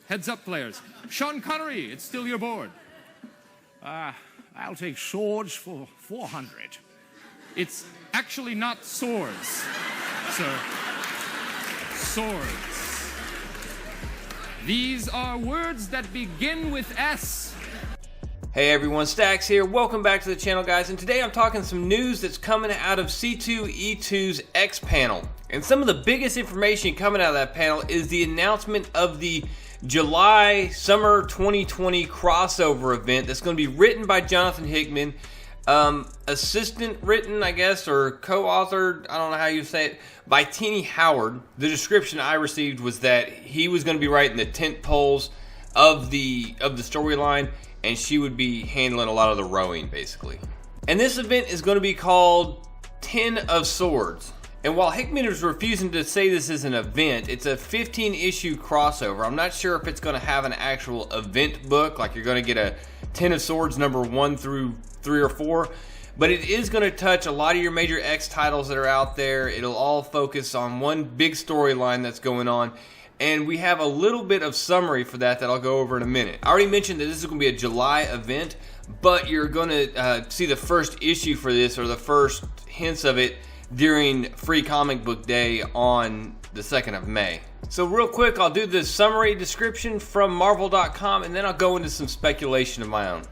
Heads up, players. Sean Connery, it's still your board. I'll take swords for 400. It's actually not swords, sir. Swords. These are words that begin with S. Hey everyone, Stacks here. Welcome back to the channel, guys. And today I'm talking some news that's coming out of C2E2's X panel. And some of the biggest information coming out of that panel is the announcement of the July Summer 2020 crossover event that's going to be written by Jonathan Hickman, assistant written, I guess, or co-authored, I don't know how you say it, by Tini Howard. The description I received was that he was going to be writing the tent poles of the storyline, and she would be handling a lot of the rowing, basically. And this event is going to be called 10 of Swords. And while Hickman is refusing to say this is an event, it's a 15-issue crossover. I'm not sure if it's going to have an actual event book, like you're going to get a 10 of Swords number 1 through 3 or 4. But it is going to touch a lot of your major X titles that are out there. It'll all focus on one big storyline that's going on. And we have a little bit of summary for that I'll go over in a minute. I already mentioned that this is going to be a July event, but you're going to see the first issue for this, or the first hints of it, during Free Comic Book Day on the 2nd of May. So real quick, I'll do the summary description from Marvel.com, and then I'll go into some speculation of my own.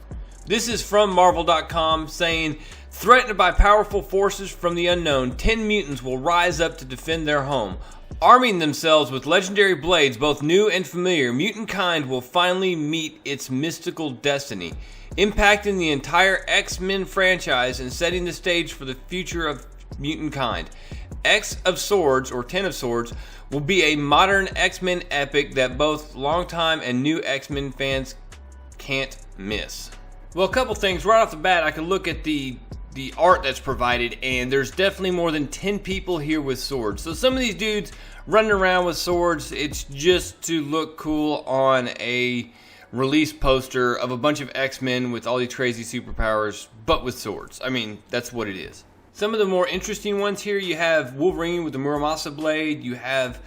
This is from Marvel.com saying, threatened by powerful forces from the unknown, 10 mutants will rise up to defend their home. Arming themselves with legendary blades, both new and familiar, mutantkind will finally meet its mystical destiny, impacting the entire X-Men franchise and setting the stage for the future of mutantkind. X of Swords, or 10 of Swords, will be a modern X-Men epic that both longtime and new X-Men fans can't miss. Well, a couple things right off the bat. I can look at the art that's provided, and there's definitely more than 10 people here with swords. So some of these dudes running around with swords, it's just to look cool on a release poster of a bunch of X-Men with all these crazy superpowers, but with swords. I mean, that's what it is. Some of the more interesting ones here, you have Wolverine with the Muramasa blade, you have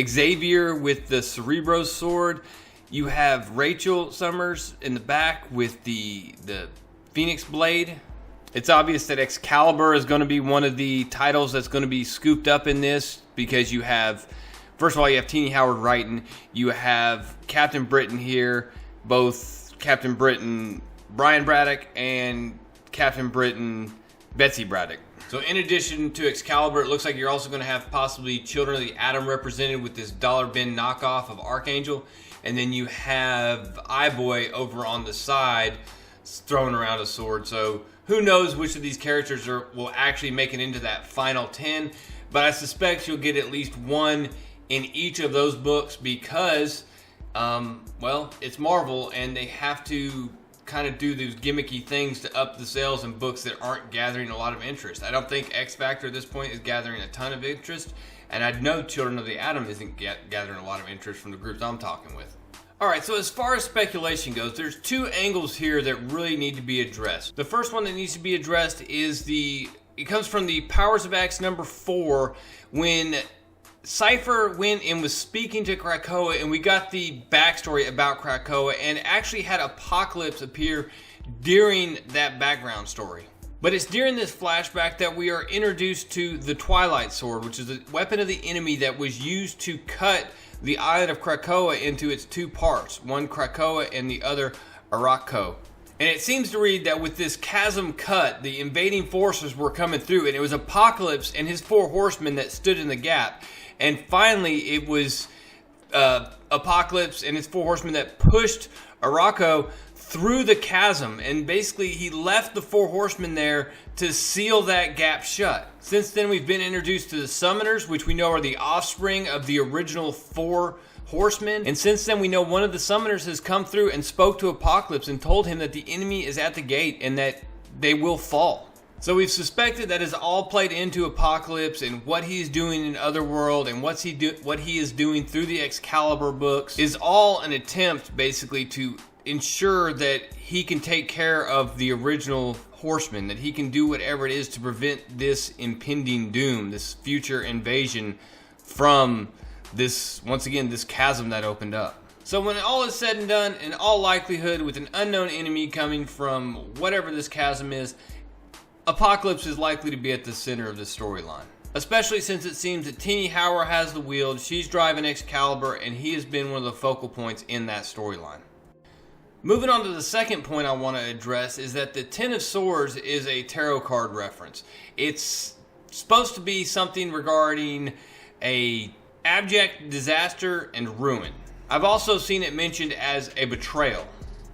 Xavier with the Cerebro sword, you have Rachel Summers in the back with the Phoenix blade. It's obvious that Excalibur is going to be one of the titles that's going to be scooped up in this, because you have, first of all, you have Tini Howard writing, you have Captain Britain here, both Captain Britain Brian Braddock and Captain Britain Betsy Braddock. So in addition to Excalibur, it looks like you're also going to have possibly Children of the Atom represented with this dollar bin knockoff of Archangel. And then you have Eye-Boy over on the side throwing around a sword. So who knows which of these characters will actually make it into that final 10. But I suspect you'll get at least one in each of those books because, well, it's Marvel and they have to kind of do those gimmicky things to up the sales in books that aren't gathering a lot of interest. I don't think X Factor at this point is gathering a ton of interest, and I know Children of the Atom isn't gathering a lot of interest from the groups I'm talking with. Alright, so as far as speculation goes, there's two angles here that really need to be addressed. The first one that needs to be addressed is it comes from the Powers of X number 4, when Cypher went and was speaking to Krakoa, and we got the backstory about Krakoa, and actually had Apocalypse appear during that background story. But it's during this flashback that we are introduced to the Twilight Sword, which is a weapon of the enemy that was used to cut the island of Krakoa into its two parts, one Krakoa and the other Arakko. And it seems to read that with this chasm cut, the invading forces were coming through, and it was Apocalypse and his 4 horsemen that stood in the gap. And finally, it was Apocalypse and his 4 horsemen that pushed Arakko through the chasm. And basically, he left the 4 horsemen there to seal that gap shut. Since then, we've been introduced to the Summoners, which we know are the offspring of the original 4 horsemen. And since then, we know one of the Summoners has come through and spoke to Apocalypse and told him that the enemy is at the gate and that they will fall. So we've suspected that is all played into Apocalypse and what he's doing in Otherworld and what he is doing through the Excalibur books is all an attempt basically to ensure that he can take care of the original horsemen, that he can do whatever it is to prevent this impending doom, this future invasion from this, once again, this chasm that opened up. So when all is said and done, in all likelihood, with an unknown enemy coming from whatever this chasm is, Apocalypse is likely to be at the center of this storyline. Especially since it seems that Tini Howard has the wheel, she's driving Excalibur, and he has been one of the focal points in that storyline. Moving on to the second point I want to address is that the Ten of Swords is a tarot card reference. It's supposed to be something regarding a abject disaster and ruin. I've also seen it mentioned as a betrayal.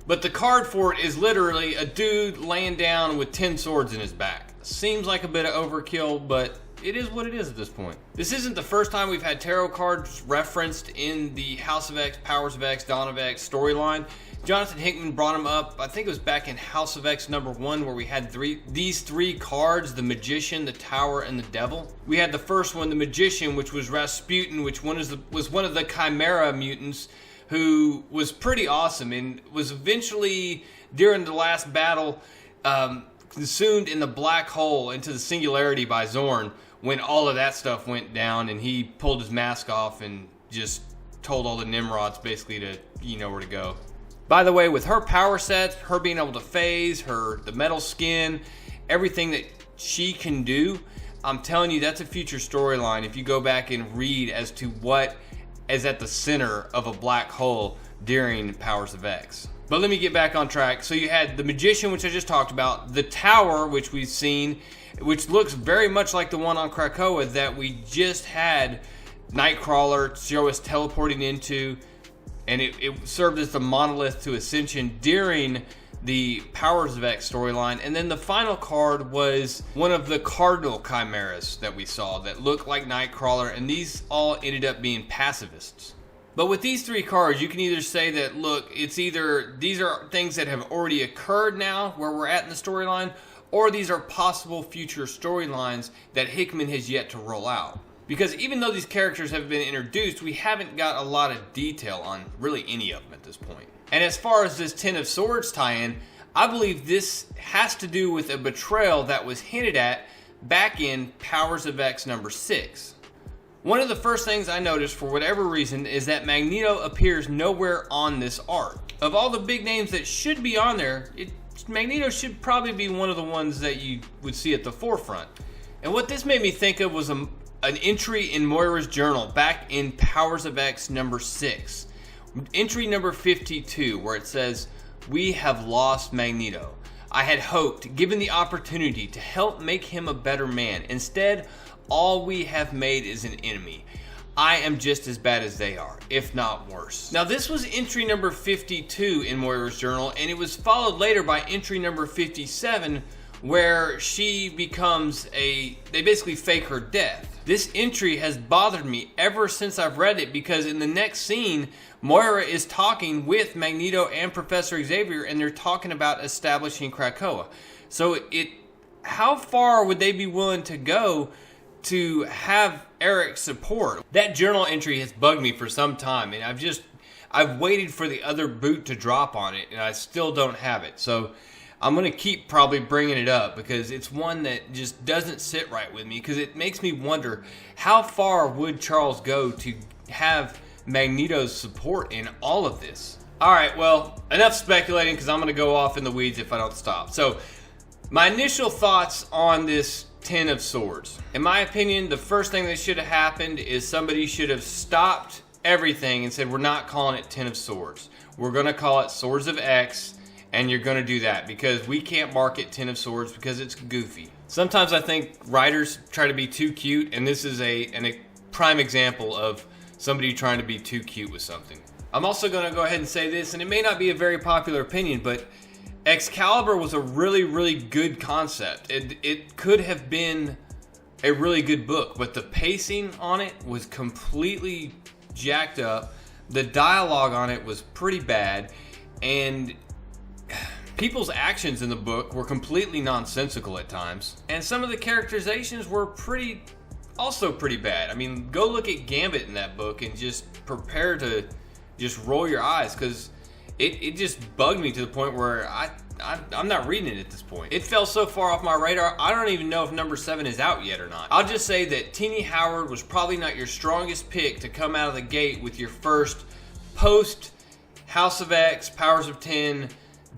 But the card for it is literally a dude laying down with 10 swords in his back. Seems like a bit of overkill, but it is what it is at this point. This isn't the first time we've had tarot cards referenced in the House of X, Powers of X, Dawn of X storyline. Jonathan Hickman brought them up, I think it was back in House of X #1, where we had these three cards, the Magician, the Tower, and the Devil. We had the first one, the Magician, which was Rasputin, which was one of the Chimera mutants, who was pretty awesome and was eventually, during the last battle, consumed in the black hole into the singularity by Zorn, when all of that stuff went down and he pulled his mask off and just told all the Nimrods basically to, you know where to go. By the way, with her power sets, her being able to phase, the metal skin, everything that she can do, I'm telling you, that's a future storyline if you go back and read as to what is at the center of a black hole during Powers of X. But let me get back on track. So you had the Magician, which I just talked about, the Tower, which we've seen, which looks very much like the one on Krakoa that we just had Nightcrawler show us teleporting into, and it served as the monolith to Ascension during the Powers of X storyline. And then the final card was one of the Cardinal Chimeras that we saw that looked like Nightcrawler, and these all ended up being pacifists. But with these three cards, you can either say that, look, it's either these are things that have already occurred now where we're at in the storyline, or these are possible future storylines that Hickman has yet to roll out. Because even though these characters have been introduced, we haven't got a lot of detail on really any of them at this point. And as far as this Ten of Swords tie-in, I believe this has to do with a betrayal that was hinted at back in Powers of X #6. One of the first things I noticed for whatever reason is that Magneto appears nowhere on this arc. Of all the big names that should be on there, Magneto should probably be one of the ones that you would see at the forefront. And what this made me think of was an entry in Moira's journal back in Powers of X #6. Entry number 52, where it says, "We have lost Magneto. I had hoped, given the opportunity, to help make him a better man. Instead, all we have made is an enemy. I am just as bad as they are, if not worse." Now, this was entry number 52 in Moira's journal, and it was followed later by entry number 57, where she becomes they basically fake her death. This entry has bothered me ever since I've read it, because in the next scene, Moira is talking with Magneto and Professor Xavier, and they're talking about establishing Krakoa. So how far would they be willing to go to have Eric's support? That journal entry has bugged me for some time, and I've waited for the other boot to drop on it, and I still don't have it. So I'm going to keep probably bringing it up, because it's one that just doesn't sit right with me, because it makes me wonder, how far would Charles go to have Magneto's support in all of this? Alright, well, enough speculating, because I'm going to go off in the weeds if I don't stop. So, my initial thoughts on this Ten of Swords. In my opinion, the first thing that should have happened is somebody should have stopped everything and said, we're not calling it Ten of Swords. We're going to call it Swords of X, and you're going to do that, because we can't market Ten of Swords because it's goofy. Sometimes I think writers try to be too cute, and this is a prime example of somebody trying to be too cute with something. I'm also going to go ahead and say this, and it may not be a very popular opinion, but Excalibur was a really, really good concept. It could have been a really good book, but the pacing on it was completely jacked up. The dialogue on it was pretty bad, and people's actions in the book were completely nonsensical at times. And some of the characterizations were also pretty bad. I mean, go look at Gambit in that book and just prepare to just roll your eyes, because it just bugged me to the point where I'm not reading it at this point. It fell so far off my radar, I don't even know if number 7 is out yet or not. I'll just say that Tini Howard was probably not your strongest pick to come out of the gate with your first post House of X, Powers of 10,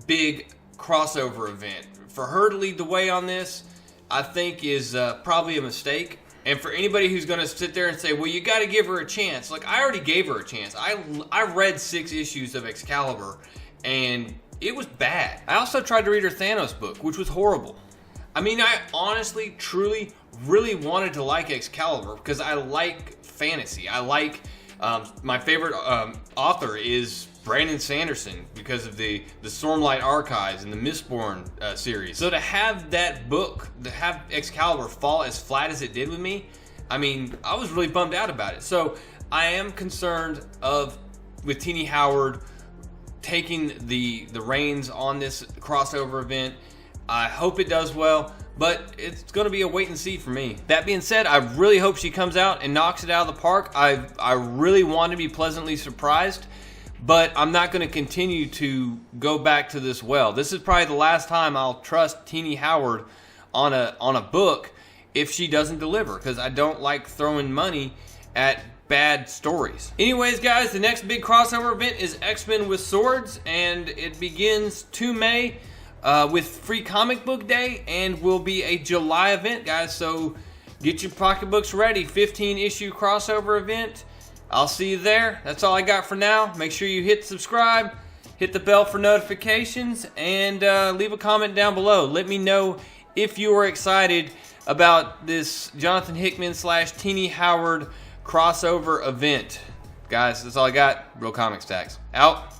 big crossover event. For her to lead the way on this, I think is probably a mistake. And for anybody who's going to sit there and say, well, you got to give her a chance. Like, I already gave her a chance. I read 6 issues of Excalibur, and it was bad. I also tried to read her Thanos book, which was horrible. I mean, I honestly, truly, really wanted to like Excalibur because I like fantasy. I like, my favorite author is Brandon Sanderson because of the Stormlight Archives and the Mistborn series. So to have that book, to have Excalibur fall as flat as it did with me, I mean, I was really bummed out about it. So I am concerned with Tini Howard taking the reins on this crossover event. I hope it does well, but it's going to be a wait and see for me. That being said, I really hope she comes out and knocks it out of the park. I really want to be pleasantly surprised, but I'm not going to continue to go back to this well. This is probably the last time I'll trust Tini Howard on a book if she doesn't deliver, because I don't like throwing money at bad stories. Anyways, guys, the next big crossover event is X-Men with Swords, and it begins 2 May with Free Comic Book Day, and will be a July event, guys. So get your pocketbooks ready. 15-issue crossover event. I'll see you there. That's all I got for now. Make sure you hit subscribe, hit the bell for notifications, and leave a comment down below. Let me know if you are excited about this Jonathan Hickman / Tini Howard crossover event. Guys, that's all I got. Real Comic Stacks. Out.